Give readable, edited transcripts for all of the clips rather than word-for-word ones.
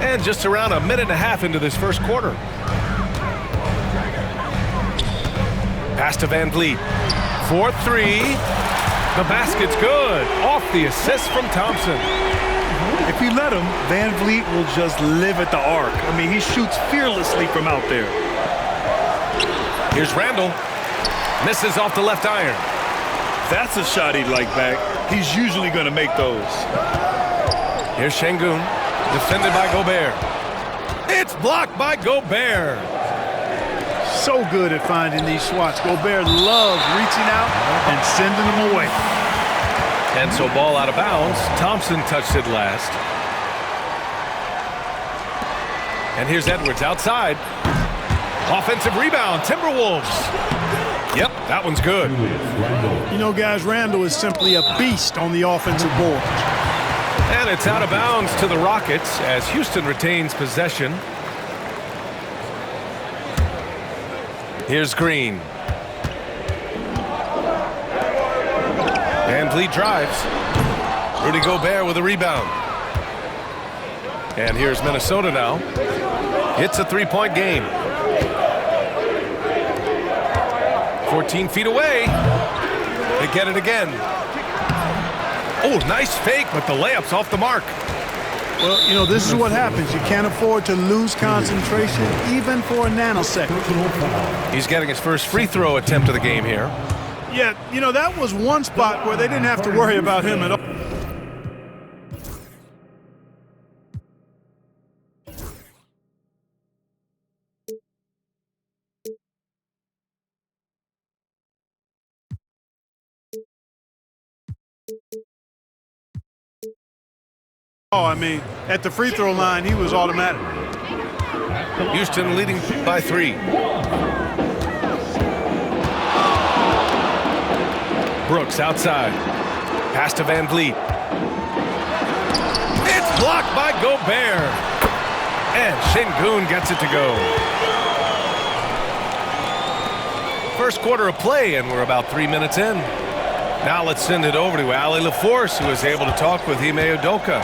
And just around a minute and a half into this first quarter. Pass to Van Vliet. 4-3. The basket's good. Off the assist from Thompson. If you let him, Van Vliet will just live at the arc. I mean, he shoots fearlessly from out there. Here's Randall. Misses off the left iron. That's a shot he'd like back. He's usually going to make those. Here's Şengün. Defended by Gobert. It's blocked by Gobert. So good at finding these swats. Gobert loves reaching out and sending them away. And so ball out of bounds. Thompson touched it last. And here's Edwards outside. Offensive rebound, Timberwolves. Yep, that one's good. You know, guys, Randall is simply a beast on the offensive board. And it's out of bounds to the Rockets as Houston retains possession. Here's Green. Van Vliet drives. Rudy Gobert with a rebound. And here's Minnesota now. It's a three-point game. 14 feet away. They get it again. Oh, nice fake, but the layup's off the mark. Well, you know, this is what happens. You can't afford to lose concentration even for a nanosecond. He's getting his first free throw attempt of the game here. Yeah, you know, that was one spot where they didn't have to worry about him at all. Oh, I mean, at the free throw line, he was automatic. Houston leading by 3. Brooks outside. Pass to Van Vliet. It's blocked by Gobert. And Şengün gets it to go. First quarter of play, and we're about 3 minutes in. Now let's send it over to Allie LaForce, who is able to talk with Ime Udoka.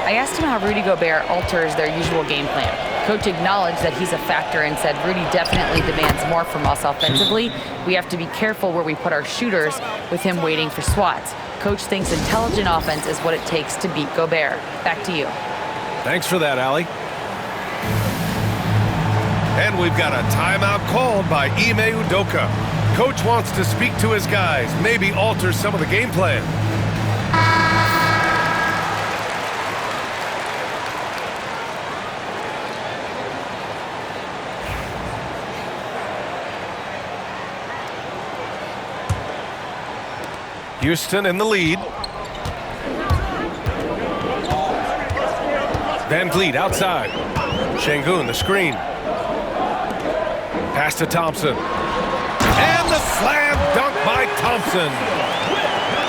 I asked him how Rudy Gobert alters their usual game plan. Coach acknowledged that he's a factor and said Rudy definitely demands more from us offensively. We have to be careful where we put our shooters with him waiting for swats. Coach thinks intelligent offense is what it takes to beat Gobert. Back to you. Thanks for that, Allie. And we've got a timeout called by Ime Udoka. Coach wants to speak to his guys, maybe alter some of the game plan. Houston in the lead. Van Vliet outside. Şengün the screen. Pass to Thompson. And the slam dunk by Thompson.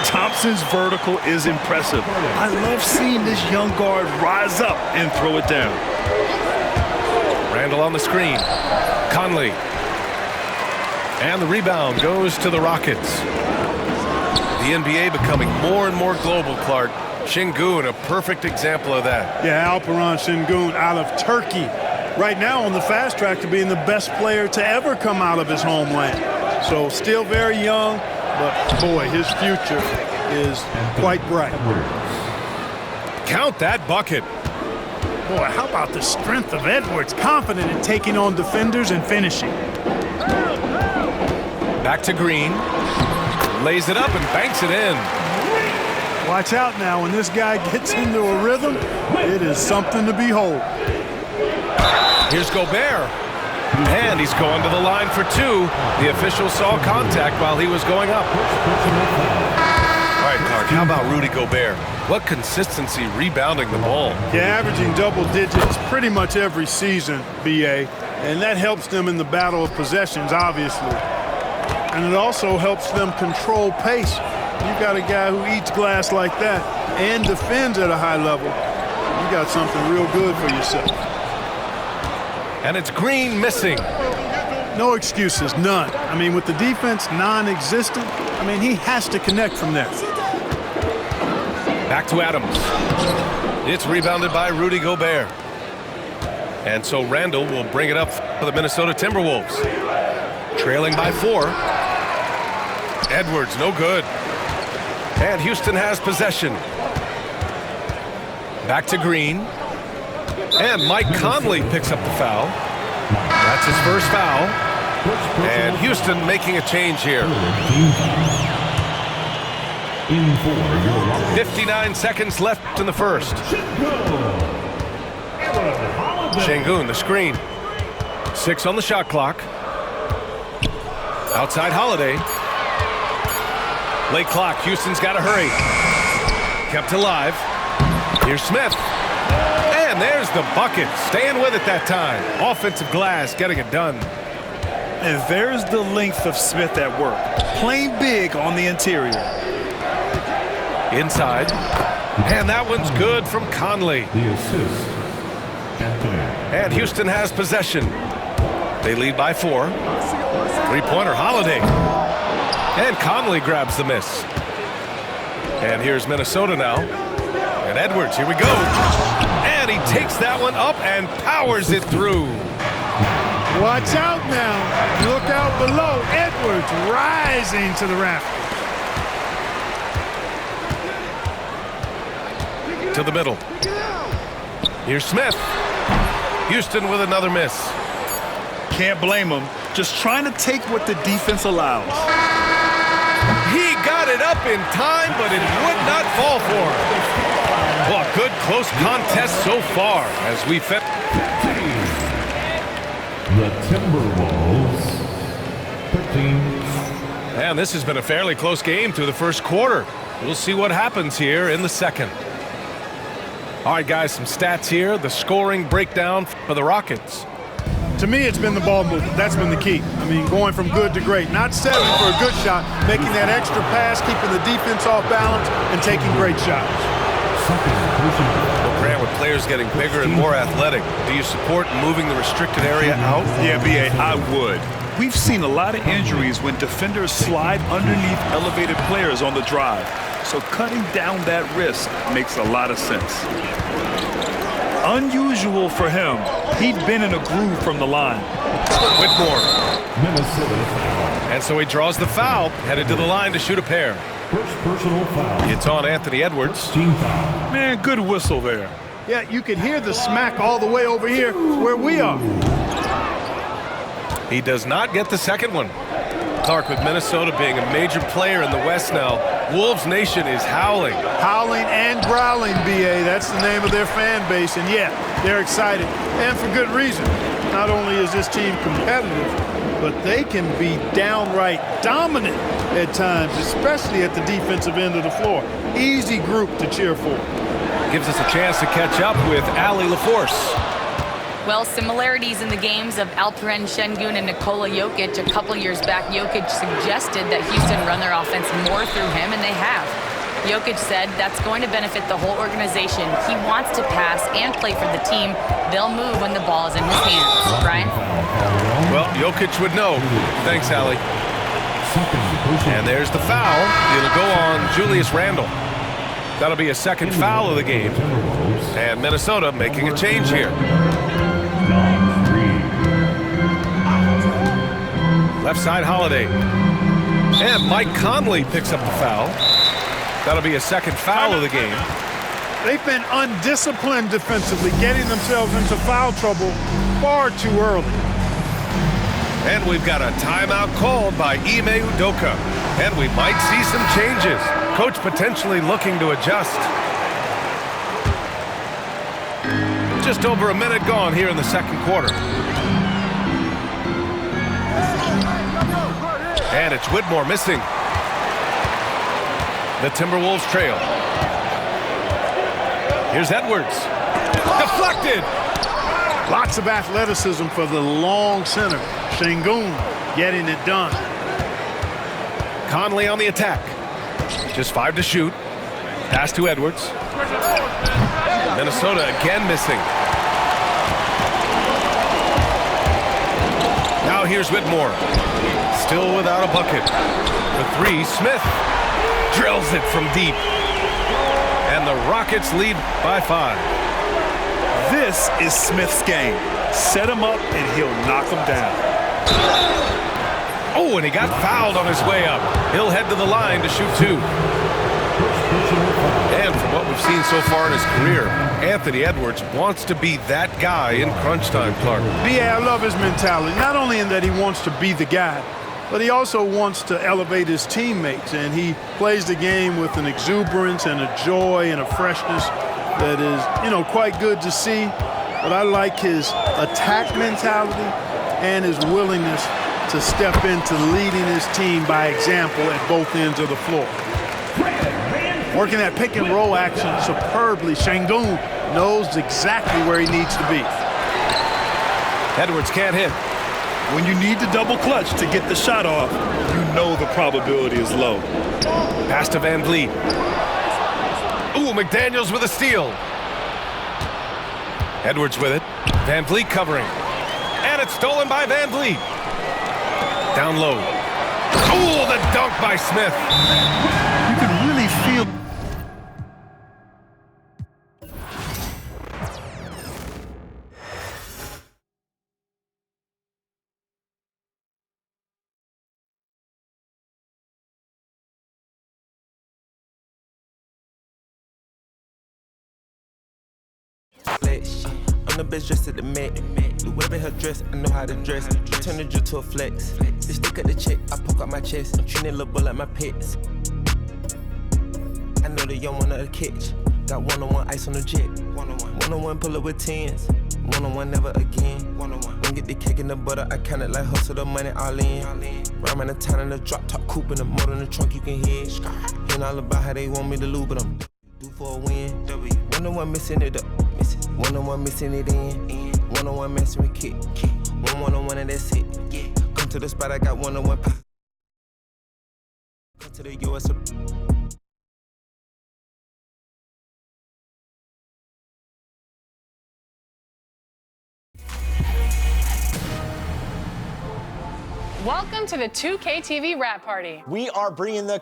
Thompson's vertical is impressive. I love seeing this young guard rise up and throw it down. Randall on the screen. Conley. And the rebound goes to the Rockets. The NBA becoming more and more global, Clark. Şengün, a perfect example of that. Yeah, Alperen Şengün out of Turkey. Right now on the fast track to being the best player to ever come out of his homeland. So still very young, but boy, his future is quite bright. Count that bucket. Boy, how about the strength of Edwards, confident in taking on defenders and finishing. Back to Green. Lays it up and banks it in. Watch out now. When this guy gets into a rhythm, it is something to behold. Here's Gobert. And he's going to the line for 2. The official saw contact while he was going up. All right, Clark, how about Rudy Gobert? What consistency rebounding the ball. Yeah, averaging double digits pretty much every season, BA. And that helps them in the battle of possessions, obviously. And it also helps them control pace. You got a guy who eats glass like that and defends at a high level. You got something real good for yourself. And it's Green missing. No excuses, none. I mean, with the defense non-existent, I mean, he has to connect from there. Back to Adams. It's rebounded by Rudy Gobert. And so Randall will bring it up for the Minnesota Timberwolves. Trailing by 4. Edwards, no good. And Houston has possession. Back to Green. And Mike Conley picks up the foul. That's his first foul. And Houston making a change here. 59 seconds left in the first. Şengün, the screen. 6 on the shot clock. Outside Holiday. Late clock. Houston's got to hurry. Kept alive. Here's Smith. And there's the bucket. Staying with it that time. Offensive glass, getting it done. And there's the length of Smith at work. Playing big on the interior. Inside. And that one's good from Conley. And Houston has possession. They lead by 4. Three-pointer, Holiday. And Conley grabs the miss. And here's Minnesota now. And Edwards, here we go. And he takes that one up and powers it through. Watch out now. Look out below. Edwards rising to the raft. To the middle. Here's Smith. Houston with another miss. Can't blame him. Just trying to take what the defense allows. He got it up in time, but it would not fall for him. Well, a good close contest so far as we fit. The Timberwolves 13. And this has been a fairly close game through the first quarter. We'll see what happens here in the second. All right, guys, some stats here. The scoring breakdown for the Rockets. To me, it's been the ball movement. That's been the key. I mean, going from good to great. Not settling for a good shot, making that extra pass, keeping the defense off balance, and taking great shots. Well, Grant, with players getting bigger and more athletic, do you support moving the restricted area out? Yeah, B.A., I would. We've seen a lot of injuries when defenders slide underneath elevated players on the drive. So cutting down that risk makes a lot of sense. Unusual for him. He'd been in a groove from the line. Whitmore. Minnesota. And so he draws the foul, headed to the line to shoot a pair. First personal foul. It's on Anthony Edwards. Team foul. Man, good whistle there. Yeah, you can hear the smack all the way over here where we are. He does not get the second one. Clark, with Minnesota being a major player in the West now, Wolves Nation is howling. Howling and growling, B.A. That's the name of their fan base. And, yeah, they're excited. And for good reason. Not only is this team competitive, but they can be downright dominant at times, especially at the defensive end of the floor. Easy group to cheer for. Gives us a chance to catch up with Allie LaForce. Well, similarities in the games of Alperen Şengün and Nikola Jokic. A couple years back, Jokic suggested that Houston run their offense more through him, and they have. Jokic said that's going to benefit the whole organization. He wants to pass and play for the team. They'll move when the ball is in his hands. Brian? Well, Jokic would know. Thanks, Allie. And there's the foul. It'll go on Julius Randle. That'll be a second foul of the game. And Minnesota making a change here. Left side, Holiday. And Mike Conley picks up the foul. That'll be a second foul of the game. They've been undisciplined defensively, getting themselves into foul trouble far too early. And we've got a timeout called by Ime Udoka. And we might see some changes. Coach potentially looking to adjust. Just over a minute gone here in the second quarter. And it's Whitmore missing. The Timberwolves trail. Here's Edwards. Deflected. Lots of athleticism for the long center. Şengün getting it done. Conley on the attack. Just 5 to shoot. Pass to Edwards. Minnesota again missing. Now here's Whitmore. Still without a bucket. The 3, Smith drills it from deep. And the Rockets lead by 5. This is Smith's game. Set him up, and he'll knock him down. Oh, and he got fouled on his way up. He'll head to the line to shoot 2. And from what we've seen so far in his career, Anthony Edwards wants to be that guy in crunch time, Clark. B.A., I love his mentality, not only in that he wants to be the guy, but he also wants to elevate his teammates, and he plays the game with an exuberance and a joy and a freshness that is, quite good to see. But I like his attack mentality and his willingness to step into leading his team by example at both ends of the floor. Working that pick and roll action superbly. Sengun knows exactly where he needs to be. Edwards can't hit. When you need to double clutch to get the shot off, you know the probability is low. Pass to Van Vliet. Ooh, McDaniels with a steal. Edwards with it. Van Vliet covering. And it's stolen by Van Vliet. Down low. Ooh, the dunk by Smith. You can really feel... I'm the best dressed at the Met. The way her dress, I know how to dress. Turn the drill to a flex. They stick at the check, I poke out my chest. I'm treating a little boy like my pets. I know the young one of the catch. Got one-on-one ice on the jet. One-on-one pull up with 10s. One-on-one never again. One-on-one. Don't get the cake and the butter. I count it like hustle the money all in. Rhyme in the town in the drop top coupe in the motor in the trunk you can hear. Hearing all about how they want me to lose, but I'm due for a win. One-on-one missing it up. One-on-one missing it in. One-on-one messing with kick. One-on-one and that's it. Come to the spot, I got one-on-one. Come to the US. Welcome to the 2K TV Rap Party. We are bringing the